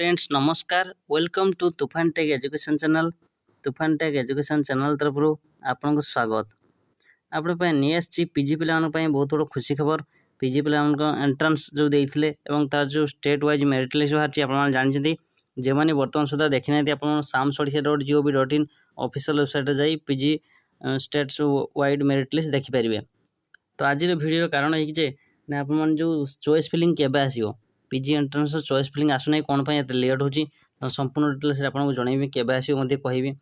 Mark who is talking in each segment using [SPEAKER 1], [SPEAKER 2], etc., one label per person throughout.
[SPEAKER 1] Friends नमस्कार welcome to तुफान take education channel तुफान टेक एजुकेशन चैनल तरफ आपन को स्वागत आपण नहीं आसी पीजी पिला बहुत बड़ खुशी खबर पीजी पिला एंट्रांस जो देते एवं तार जो स्टेट वाइज मेरिट लिस्ट बाहर जानते जो मैंने बर्तमान सुधा देखी ना आप samsodisha.gov.in ऑफिशियल वेबसाइट जाई PG states wide merit list देखिपारे। तो आज वीडियो कारण है आप जो चॉइस फिलिंग केबे आसीबो पीजी एंट्रांस चॉइस फिलिंग आसुना कौन एत लेट होची तो संपूर्ण डिटेल्स आपको जनइबी केबे आसीबो मते कहबी।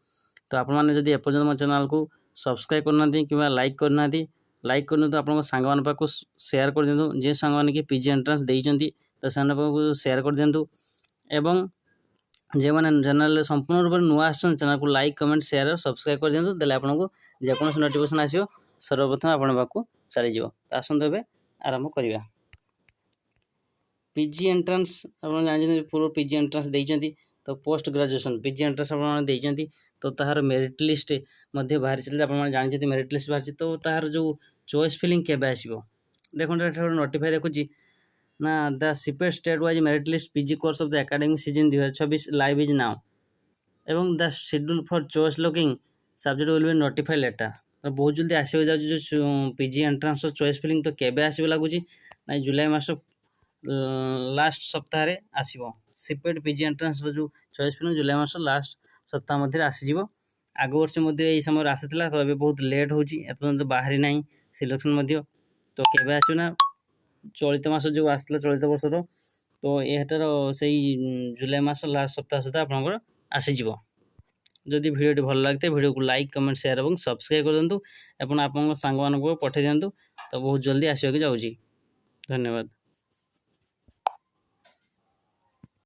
[SPEAKER 1] तो आप जदि एपर्यंत मो चैनल को सब्सक्राइब करना कि लाइक करना लाइक करनी तो आप सांग मान पाक शेयर कर दिंतु जे सांग मैंने कि पीजी एंट्रांस देइचंती तो से शेयर कर दिंतु एवं जे मैंने चैनल संपूर्ण रूप से नुआ आसन चैनल को लाइक कमेंट शेयर सब्सक्राइब कर दिंतु देले आपको जेकोसी नोटिफिकेशन आसीबो सर्वप्रथम आपण पाक चली जिवो। आसंतु एबे आरंभ करिया। पीजी एंट्रांस आप जानते पूर्व पीजी एंट्रांस देइचंती तो पोस्ट ग्रेजुएशन पीजी एंट्रांस आप देइचंती तो तार मेरिट लिस्ट मध्य बाहर चले आप जानते मेरिट लिस्ट बाहर तो तार जो चॉइस फिलिंग केबे आसीबो देखो नोटिफाई देखुची ना the CPET state wise merit list PG course of the academic season 2026 live is now एवं the schedule for choice locking subject will be notify later. तो बहुत जल्दी आसो जाऊँ जो पीजी एंट्रांस चॉइस फिलिंग तो केबे आसो लगुच ना जुलाई मास लास्ट सप्ताह आसो सीपेट पीजी एंट्रांस जो चॉइस फिलिंग जुलाई मास लास्ट सप्ताह मध्य आसीज आग वर्ष यही समय आसाला तो ये बहुत लेट होपर्यंत बाहरी ना सिलेक्शन तो केबे आसना चलित मास जो आसला चलित वर्षर तो यार से जुलाई मास लास्ट सप्ताह सुधा आप आसीज। जदि वीडियो भल लगते वीडियो को लाइक कमेंट शेयर और सब्सक्राइब कर दिंतु आप सांग मानक पठे दिंतु तो बहुत जल्दी आसवाक जाऊँगी। धन्यवाद।